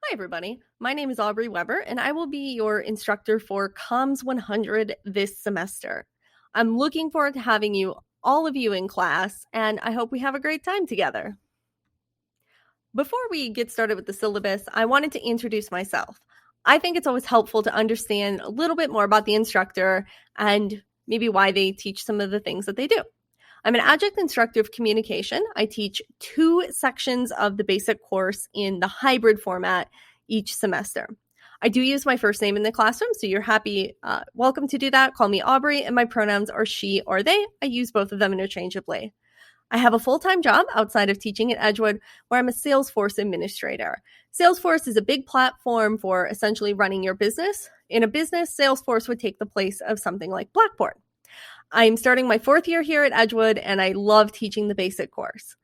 Hi, everybody. My name is Aubrey Weber, and I will be your instructor for Comms 100 this semester. I'm looking forward to having all of you in class, and I hope we have a great time together. Before we get started with the syllabus, I wanted to introduce myself. I think it's always helpful to understand a little bit more about the instructor and maybe why they teach some of the things that they do. I'm an adjunct instructor of communication. I teach 2 sections of the basic course in the hybrid format each semester. I do use my first name in the classroom, so you're welcome to do that. Call me Aubrey, and my pronouns are she or they. I use both of them interchangeably. I have a full-time job outside of teaching at Edgewood where I'm a Salesforce administrator. Salesforce is a big platform for essentially running your business. In a business, Salesforce would take the place of something like Blackboard. I'm starting my 4th year here at Edgewood, and I love teaching the basic course.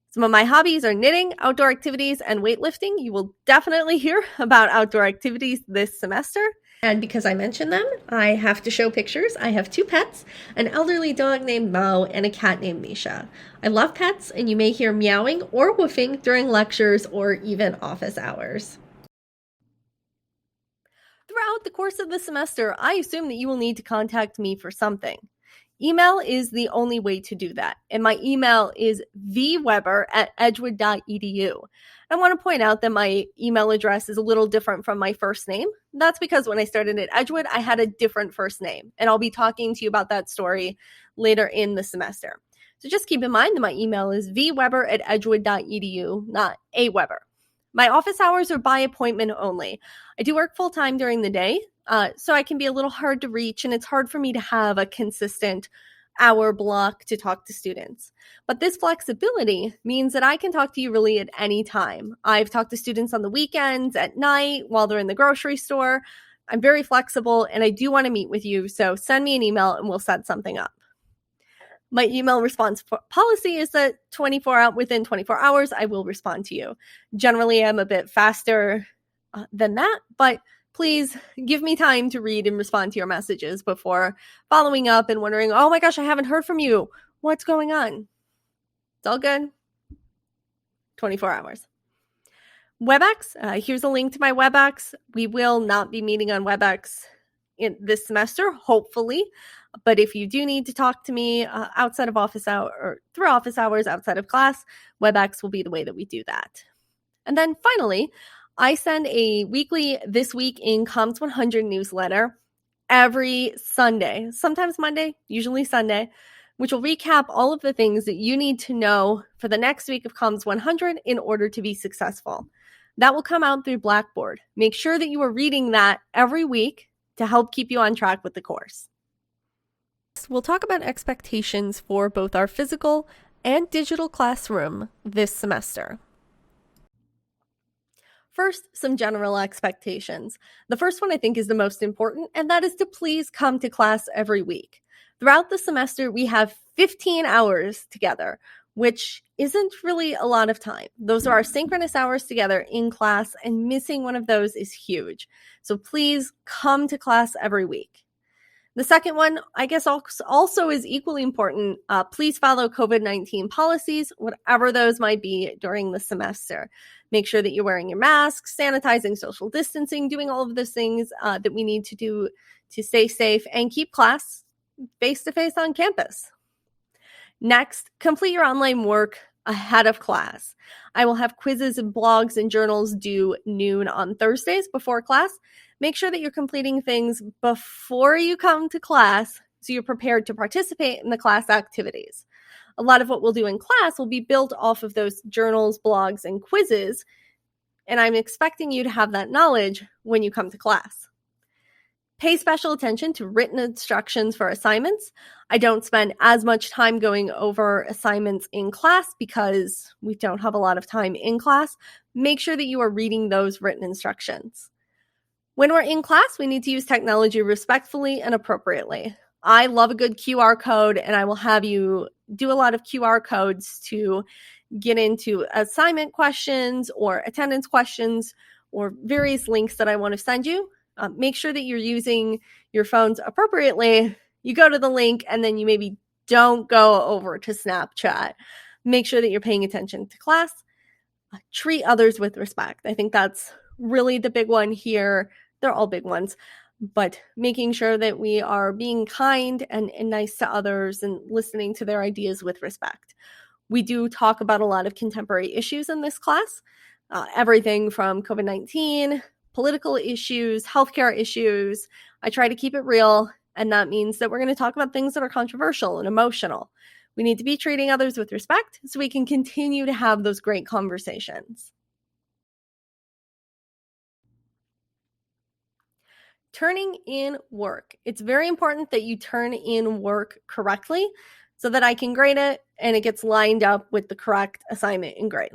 Some of my hobbies are knitting, outdoor activities, and weightlifting. You will definitely hear about outdoor activities this semester. And because I mentioned them, I have to show pictures. I have 2 pets, an elderly dog named Mo and a cat named Misha. I love pets, and you may hear meowing or woofing during lectures or even office hours. Throughout the course of the semester, I assume that you will need to contact me for something. Email is the only way to do that, and my email is vweber@edgewood.edu. I want to point out that my email address is a little different from my first name. That's because when I started at Edgewood, I had a different first name, and I'll be talking to you about that story later in the semester. So just keep in mind that my email is vweber@edgewood.edu, not aweber. My office hours are by appointment only. I do work full-time during the day, so I can be a little hard to reach, and it's hard for me to have a consistent hour block to talk to students. But this flexibility means that I can talk to you really at any time. I've talked to students on the weekends, at night, while they're in the grocery store. I'm very flexible, and I do want to meet with you, so send me an email and we'll set something up. My email response policy is that within 24 hours, I will respond to you. Generally, I'm a bit faster than that, but please give me time to read and respond to your messages before following up and wondering, oh my gosh, I haven't heard from you. What's going on? It's all good. 24 hours. WebEx, here's a link to my WebEx. We will not be meeting on WebEx in this semester, hopefully. But if you do need to talk to me outside of office hour or through office hours outside of class, WebEx will be the way that we do that. And then finally, I send a weekly This Week in Comms 100 newsletter every Sunday, sometimes Monday, usually Sunday, which will recap all of the things that you need to know for the next week of Comms 100 in order to be successful. That will come out through Blackboard. Make sure that you are reading that every week to help keep you on track with the course. We'll talk about expectations for both our physical and digital classroom this semester. First, some general expectations. The first one I think is the most important, and that is to please come to class every week. Throughout the semester, we have 15 hours together, which isn't really a lot of time. Those are our synchronous hours together in class, and missing one of those is huge. So please come to class every week. The second one, I guess, also is equally important. Please follow COVID-19 policies, whatever those might be during the semester. Make sure that you're wearing your mask, sanitizing, social distancing, doing all of those things that we need to do to stay safe and keep class face-to-face on campus. Next, complete your online work ahead of class. I will have quizzes and blogs and journals due noon on Thursdays before class. Make sure that you're completing things before you come to class so you're prepared to participate in the class activities. A lot of what we'll do in class will be built off of those journals, blogs, and quizzes, and I'm expecting you to have that knowledge when you come to class. Pay special attention to written instructions for assignments. I don't spend as much time going over assignments in class because we don't have a lot of time in class. Make sure that you are reading those written instructions. When we're in class, we need to use technology respectfully and appropriately. I love a good QR code, and I will have you do a lot of QR codes to get into assignment questions or attendance questions or various links that I want to send you. Make sure that you're using your phones appropriately. You go to the link, and then you maybe don't go over to Snapchat. Make sure that you're paying attention to class. Treat others with respect. I think that's really the big one here, they're all big ones, but making sure that we are being kind and nice to others and listening to their ideas with respect. We do talk about a lot of contemporary issues in this class, everything from COVID-19, political issues, healthcare issues. I try to keep it real, and that means that we're going to talk about things that are controversial and emotional. We need to be treating others with respect so we can continue to have those great conversations. Turning in work. It's very important that you turn in work correctly so that I can grade it and it gets lined up with the correct assignment and grade.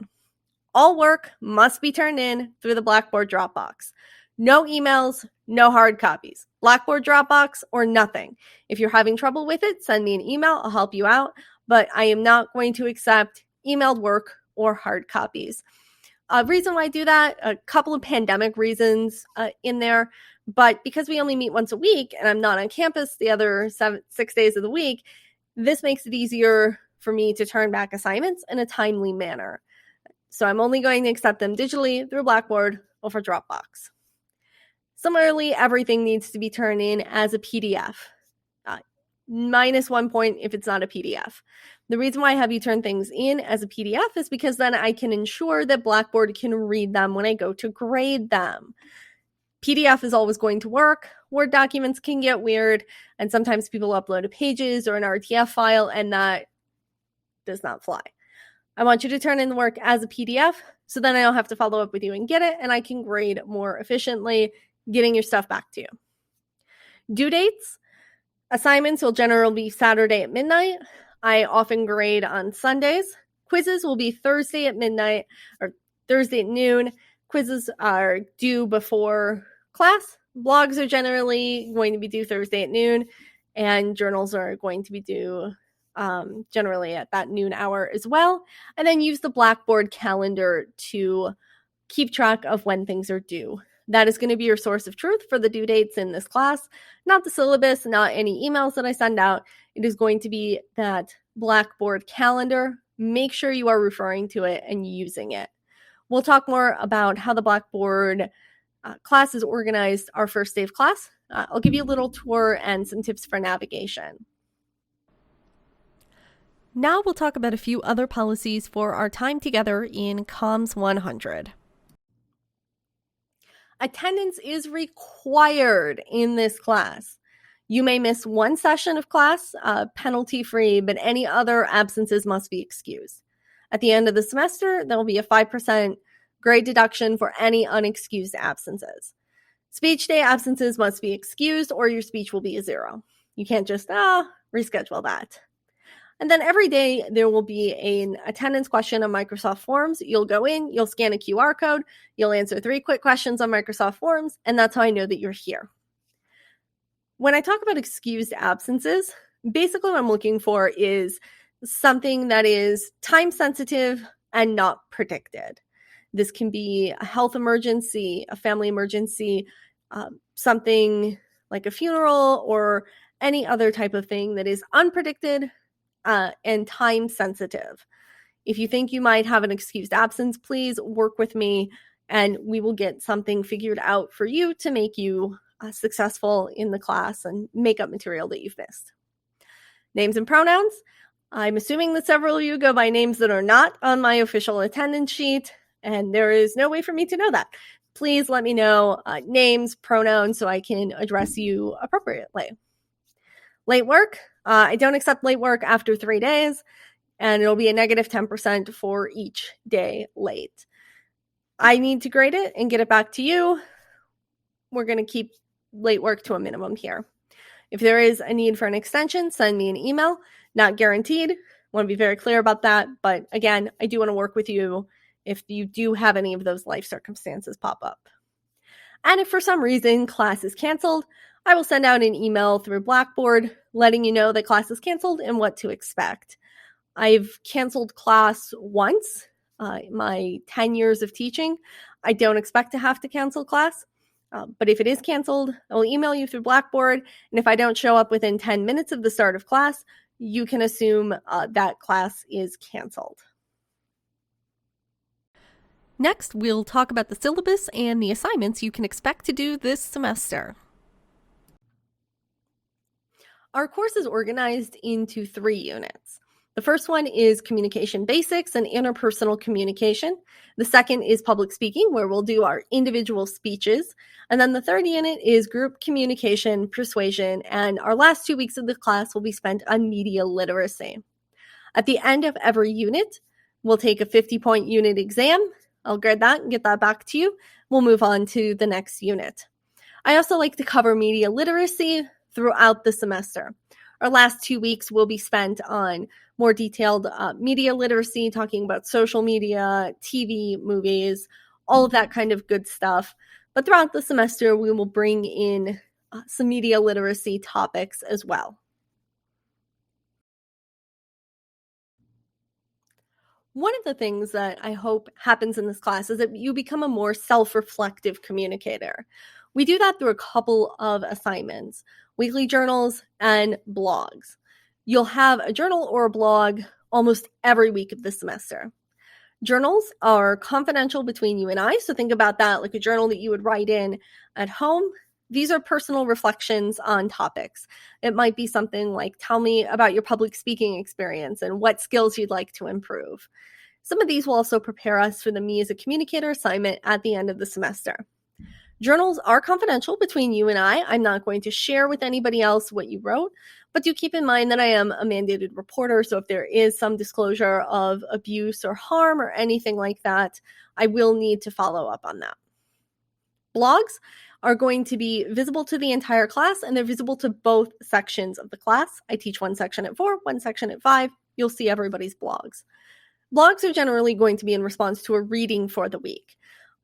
All work must be turned in through the Blackboard Dropbox. No emails, no hard copies. Blackboard Dropbox or nothing. If you're having trouble with it, send me an email. I'll help you out. But I am not going to accept emailed work or hard copies. Reason why I do that, a couple of pandemic reasons in there. But because we only meet once a week and I'm not on campus the other 6 days of the week, this makes it easier for me to turn back assignments in a timely manner. So I'm only going to accept them digitally through Blackboard or for Dropbox. Similarly, everything needs to be turned in as a PDF. -1 point if it's not a PDF. The reason why I have you turn things in as a PDF is because then I can ensure that Blackboard can read them when I go to grade them. PDF is always going to work. Word documents can get weird, and sometimes people upload pages or an RTF file, and that does not fly. I want you to turn in the work as a PDF, so then I don't have to follow up with you and get it, and I can grade more efficiently, getting your stuff back to you. Due dates. Assignments will generally be Saturday at midnight. I often grade on Sundays. Quizzes will be Thursday at midnight or Thursday at noon. Quizzes are due before class. Blogs are generally going to be due Thursday at noon, and journals are going to be due generally at that noon hour as well. And then use the Blackboard calendar to keep track of when things are due. That is going to be your source of truth for the due dates in this class, not the syllabus, not any emails that I send out. It is going to be that Blackboard calendar. Make sure you are referring to it and using it. We'll talk more about how the Blackboard class is organized our first day of class. I'll give you a little tour and some tips for navigation. Now we'll talk about a few other policies for our time together in Comms 100. Attendance is required in this class. You may miss one session of class, penalty-free, but any other absences must be excused. At the end of the semester, there will be a 5% grade deduction for any unexcused absences. Speech day absences must be excused or your speech will be a 0. You can't just reschedule that. And then every day there will be an attendance question on Microsoft Forms. You'll go in, you'll scan a QR code, you'll answer 3 quick questions on Microsoft Forms, and that's how I know that you're here. When I talk about excused absences, basically what I'm looking for is something that is time sensitive and not predicted. This can be a health emergency, a family emergency, something like a funeral or any other type of thing that is unpredicted and time sensitive. If you think you might have an excused absence, please work with me and we will get something figured out for you to make you successful in the class and make up material that you've missed. Names and pronouns. I'm assuming that several of you go by names that are not on my official attendance sheet, and there is no way for me to know that. Please let me know names, pronouns, so I can address you appropriately. Late work. I don't accept late work after 3 days, and it'll be a negative 10% for each day late. I need to grade it and get it back to you. We're going to keep late work to a minimum here. If there is a need for an extension, send me an email. Not guaranteed. I want to be very clear about that. But again, I do want to work with you if you do have any of those life circumstances pop up. And if for some reason class is canceled, I will send out an email through Blackboard letting you know that class is canceled and what to expect. I've canceled class once, my 10 years of teaching. I don't expect to have to cancel class, but if it is canceled, I will email you through Blackboard. And if I don't show up within 10 minutes of the start of class, you can assume that class is canceled. Next, we'll talk about the syllabus and the assignments you can expect to do this semester. Our course is organized into 3 units. The first one is communication basics and interpersonal communication. The second is public speaking, where we'll do our individual speeches. And then the third unit is group communication, persuasion, and our last 2 weeks of the class will be spent on media literacy. At the end of every unit, we'll take a 50-point unit exam. I'll grade that and get that back to you. We'll move on to the next unit. I also like to cover media literacy throughout the semester. Our last 2 weeks will be spent on more detailed media literacy, talking about social media, TV, movies, all of that kind of good stuff. But throughout the semester, we will bring in some media literacy topics as well. One of the things that I hope happens in this class is that you become a more self-reflective communicator. We do that through a couple of assignments, weekly journals and blogs. You'll have a journal or a blog almost every week of the semester. Journals are confidential between you and I, so think about that like a journal that you would write in at home. These are personal reflections on topics. It might be something like, tell me about your public speaking experience and what skills you'd like to improve. Some of these will also prepare us for the Me as a Communicator assignment at the end of the semester. Journals are confidential between you and I. I'm not going to share with anybody else what you wrote, but do keep in mind that I am a mandated reporter, so if there is some disclosure of abuse or harm or anything like that, I will need to follow up on that. Blogs are going to be visible to the entire class, and they're visible to both sections of the class. I teach one section at 4, one section at 5. You'll see everybody's blogs. Blogs are generally going to be in response to a reading for the week.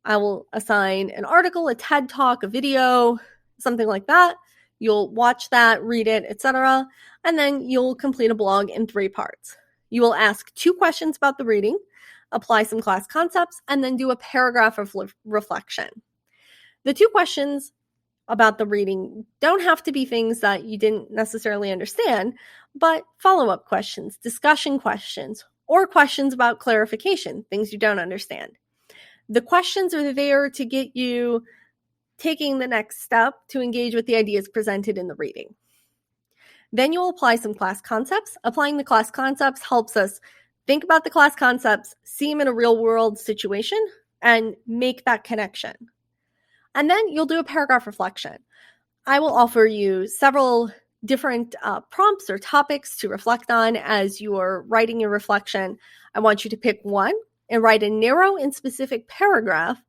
I will assign an article, a TED Talk, a video, something like that. You'll watch that, read it, etc. And then you'll complete a blog in 3 parts. You will ask 2 questions about the reading, apply some class concepts, and then do a paragraph of reflection. The 2 questions about the reading don't have to be things that you didn't necessarily understand, but follow-up questions, discussion questions, or questions about clarification, things you don't understand. The questions are there to get you taking the next step to engage with the ideas presented in the reading. Then you'll apply some class concepts. Applying the class concepts helps us think about the class concepts, see them in a real-world situation, and make that connection. And then you'll do a paragraph reflection. I will offer you several different prompts or topics to reflect on as you're writing your reflection. I want you to pick one and write a narrow and specific paragraph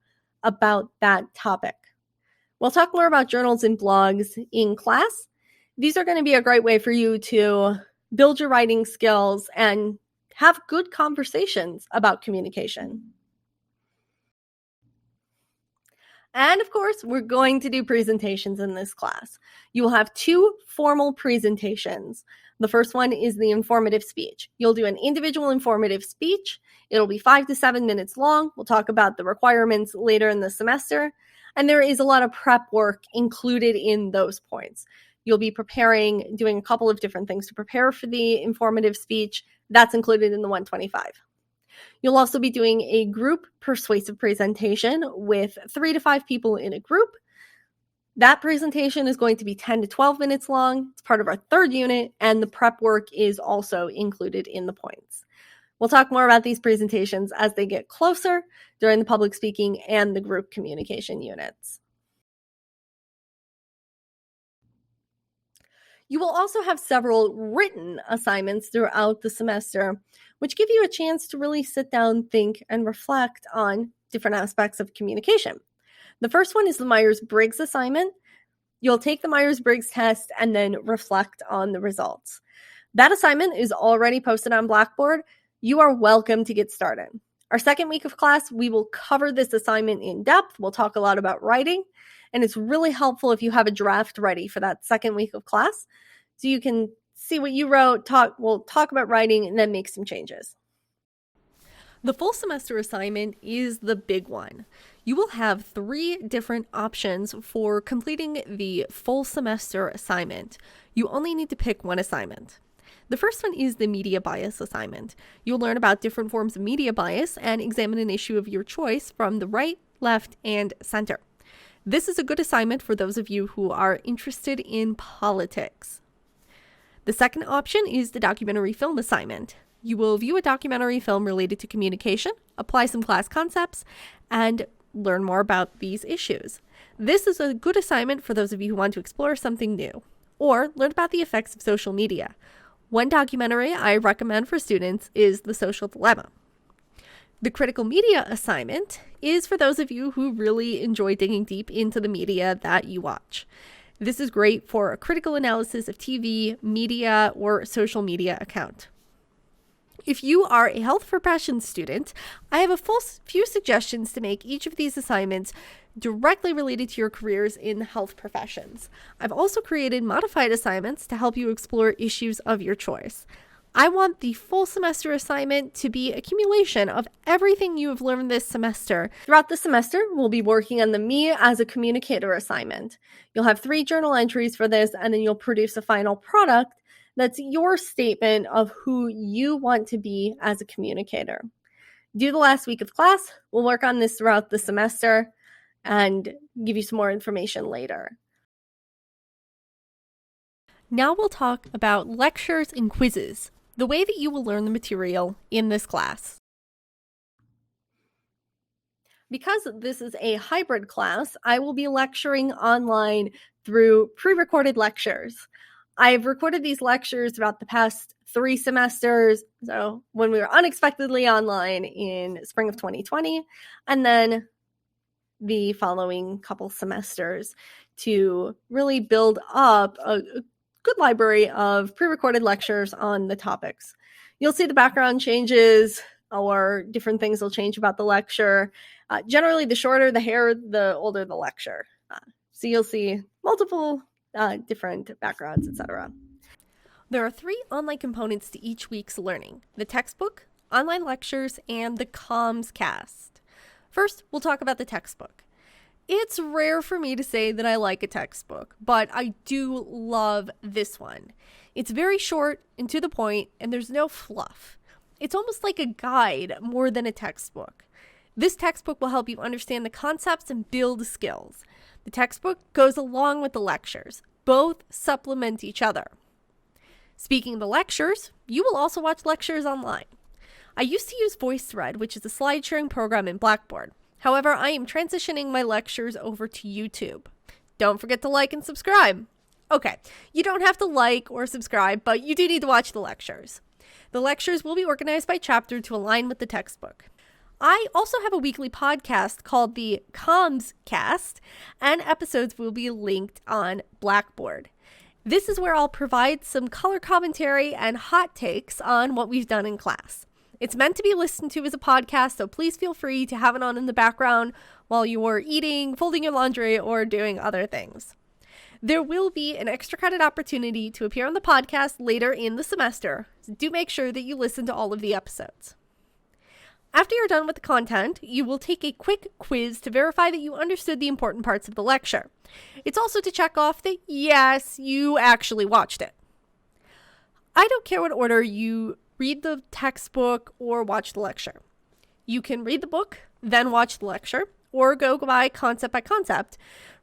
about that topic. We'll talk more about journals and blogs in class. These are going to be a great way for you to build your writing skills and have good conversations about communication. And of course, we're going to do presentations in this class. You will have 2 formal presentations. The first one is the informative speech. You'll do an individual informative speech. It'll be 5 to 7 minutes long. We'll talk about the requirements later in the semester. And there is a lot of prep work included in those points. You'll be doing a couple of different things to prepare for the informative speech. That's included in the 125. You'll also be doing a group persuasive presentation with 3 to 5 people in a group. That presentation is going to be 10 to 12 minutes long. It's part of our 3rd unit, and the prep work is also included in the points. We'll talk more about these presentations as they get closer during the public speaking and the group communication units. You will also have several written assignments throughout the semester, which give you a chance to really sit down, think, and reflect on different aspects of communication. The first one is the Myers-Briggs assignment. You'll take the Myers-Briggs test and then reflect on the results. That assignment is already posted on Blackboard. You are welcome to get started. Our 2nd week of class, we will cover this assignment in depth. We'll talk a lot about writing, and it's really helpful if you have a draft ready for that 2nd week of class, so you can see what you wrote, we'll talk about writing, and then make some changes. The full semester assignment is the big one. You will have 3 different options for completing the full semester assignment. You only need to pick one assignment. The first one is the media bias assignment. You'll learn about different forms of media bias and examine an issue of your choice from the right, left, and center. This is a good assignment for those of you who are interested in politics. The second option is the documentary film assignment. You will view a documentary film related to communication, apply some class concepts, and learn more about these issues. This is a good assignment for those of you who want to explore something new or learn about the effects of social media. One documentary I recommend for students is The Social Dilemma. The critical media assignment is for those of you who really enjoy digging deep into the media that you watch. This is great for a critical analysis of TV, media, or social media account. If you are a health profession student, I have a few suggestions to make each of these assignments directly related to your careers in health professions. I've also created modified assignments to help you explore issues of your choice. I want the full semester assignment to be accumulation of everything you have learned this semester. Throughout the semester, we'll be working on the Me as a Communicator assignment. You'll have 3 journal entries for this, and then you'll produce a final product that's your statement of who you want to be as a communicator. Do the last week of class. We'll work on this throughout the semester and give you some more information later. Now we'll talk about lectures and quizzes, the way that you will learn the material in this class. Because this is a hybrid class, I will be lecturing online through pre-recorded lectures. I've recorded these lectures throughout the past 3 semesters, so when we were unexpectedly online in spring of 2020, and then the following couple semesters to really build up a good library of pre-recorded lectures on the topics. You'll see the background changes or different things will change about the lecture. Generally, the shorter the hair, the older the lecture. So you'll see multiple different backgrounds, etc. There are 3 online components to each week's learning: the textbook, online lectures, and the comms cast. First, we'll talk about the textbook. It's rare for me to say that I like a textbook, but I do love this one. It's very short and to the point, and there's no fluff. It's almost like a guide more than a textbook. This textbook will help you understand the concepts and build skills. The textbook goes along with the lectures. Both supplement each other. Speaking of the lectures, you will also watch lectures online. I used to use VoiceThread, which is a slide sharing program in Blackboard. However, I am transitioning my lectures over to YouTube. Don't forget to like and subscribe. Okay, you don't have to like or subscribe, but you do need to watch the lectures. The lectures will be organized by chapter to align with the textbook. I also have a weekly podcast called the Comms Cast, and episodes will be linked on Blackboard. This is where I'll provide some color commentary and hot takes on what we've done in class. It's meant to be listened to as a podcast, so please feel free to have it on in the background while you're eating, folding your laundry, or doing other things. There will be an extra credit opportunity to appear on the podcast later in the semester, so do make sure that you listen to all of the episodes. After you're done with the content, you will take a quick quiz to verify that you understood the important parts of the lecture. It's also to check off that, yes, you actually watched it. I don't care what order you read the textbook or watch the lecture. You can read the book, then watch the lecture, or go by concept,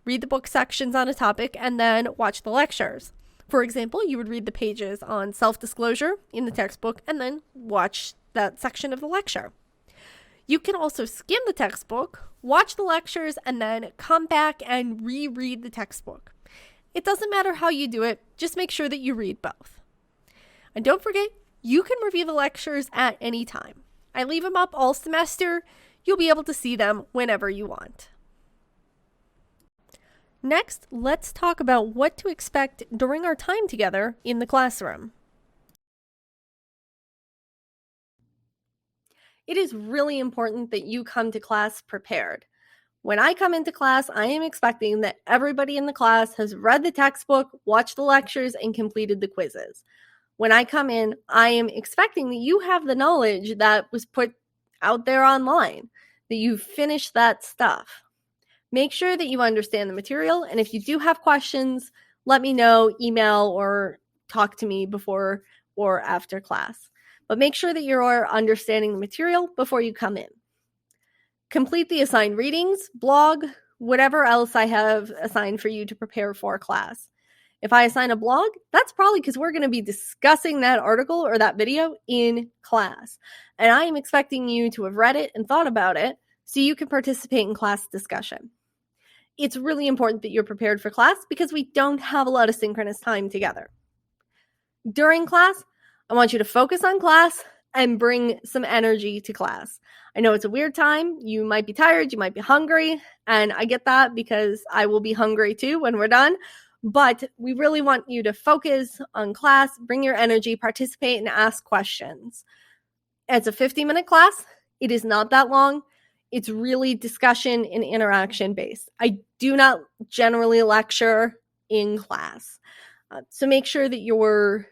read the book sections on a topic, and then watch the lectures. For example, you would read the pages on self-disclosure in the textbook and then watch that section of the lecture. You can also skim the textbook, watch the lectures, and then come back and reread the textbook. It doesn't matter how you do it, just make sure that you read both. And don't forget, you can review the lectures at any time. I leave them up all semester. You'll be able to see them whenever you want. Next, let's talk about what to expect during our time together in the classroom. It is really important that you come to class prepared. When I come into class, I am expecting that everybody in the class has read the textbook, watched the lectures, and completed the quizzes. When I come in, I am expecting that you have the knowledge that was put out there online, that you've finished that stuff. Make sure that you understand the material, and if you do have questions, let me know, email, or talk to me before or after class. But make sure that you're understanding the material before you come in. Complete the assigned readings, blog, whatever else I have assigned for you to prepare for class. If I assign a blog, that's probably because we're going to be discussing that article or that video in class. And I am expecting you to have read it and thought about it so you can participate in class discussion. It's really important that you're prepared for class because we don't have a lot of synchronous time together. During class, I want you to focus on class and bring some energy to class. I know it's a weird time. You might be tired, you might be hungry, and I get that because I will be hungry too when we're done. But we really want you to focus on class, bring your energy, participate, and ask questions. It's a 50-minute class. It is not that long. It's really discussion and interaction based. I do not generally lecture in class. So make sure that you're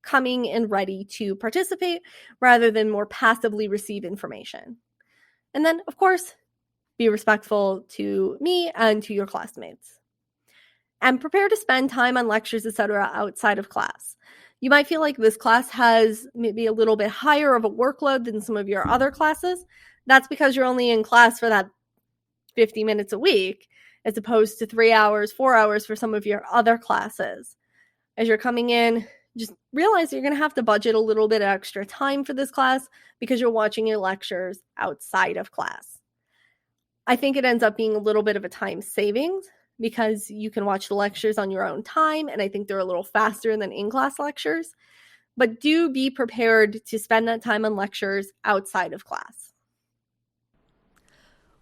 coming and ready to participate rather than more passively receive information. And then, of course, be respectful to me and to your classmates. And prepare to spend time on lectures, etc., outside of class. You might feel like this class has maybe a little bit higher of a workload than some of your other classes. That's because you're only in class for that 50 minutes a week, as opposed to 3 hours, 4 hours for some of your other classes. As you're coming in, just realize you're going to have to budget a little bit of extra time for this class because you're watching your lectures outside of class. I think it ends up being a little bit of a time savings because you can watch the lectures on your own time, and I think they're a little faster than in-class lectures. But do be prepared to spend that time on lectures outside of class.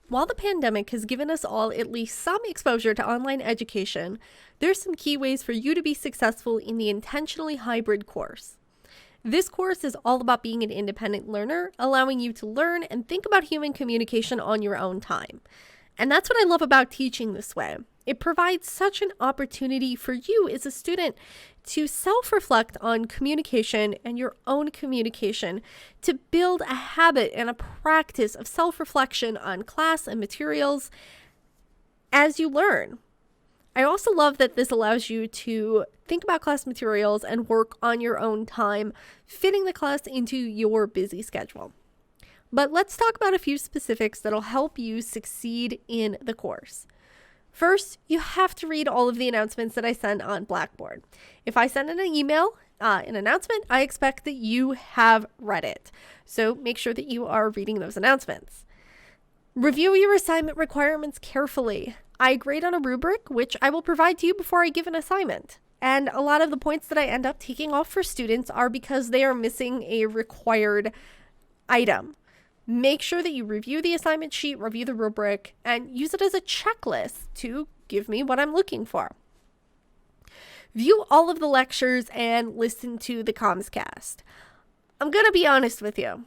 While the pandemic has given us all at least some exposure to online education, there's some key ways for you to be successful in the intentionally hybrid course. This course is all about being an independent learner, allowing you to learn and think about human communication on your own time. And that's what I love about teaching this way. It provides such an opportunity for you as a student to self-reflect on communication and your own communication, to build a habit and a practice of self-reflection on class and materials as you learn. I also love that this allows you to think about class materials and work on your own time, fitting the class into your busy schedule. But let's talk about a few specifics that'll help you succeed in the course. First, you have to read all of the announcements that I send on Blackboard. If I send an email, an announcement, I expect that you have read it. So make sure that you are reading those announcements. Review your assignment requirements carefully. I grade on a rubric, which I will provide to you before I give an assignment. And a lot of the points that I end up taking off for students are because they are missing a required item. Make sure that you review the assignment sheet, review the rubric, and use it as a checklist to give me what I'm looking for. View all of the lectures and listen to the Commscast. I'm going to be honest with you.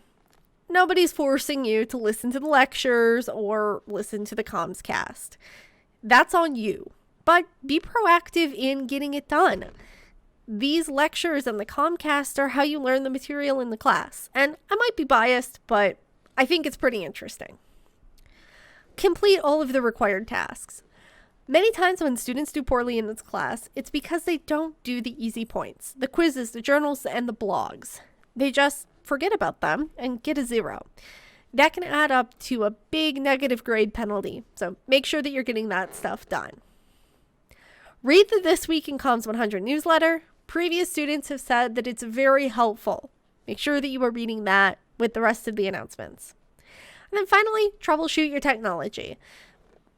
Nobody's forcing you to listen to the lectures or listen to the Commscast. That's on you. But be proactive in getting it done. These lectures and the Commcast are how you learn the material in the class. And I might be biased, but I think it's pretty interesting. Complete all of the required tasks. Many times when students do poorly in this class, it's because they don't do the easy points, the quizzes, the journals, and the blogs. They just forget about them and get a 0. That can add up to a big negative grade penalty, so make sure that you're getting that stuff done. Read the This Week in Comms 100 newsletter. Previous students have said that it's very helpful. Make sure that you are reading that with the rest of the announcements. And then finally, troubleshoot your technology.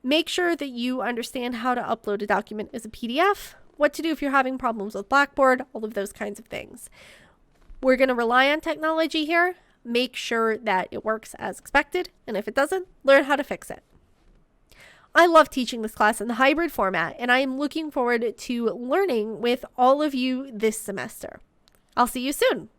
Make sure that you understand how to upload a document as a PDF, what to do if you're having problems with Blackboard, all of those kinds of things. We're going to rely on technology here. Make sure that it works as expected, and if it doesn't, learn how to fix it. I love teaching this class in the hybrid format, and I am looking forward to learning with all of you this semester. I'll see you soon.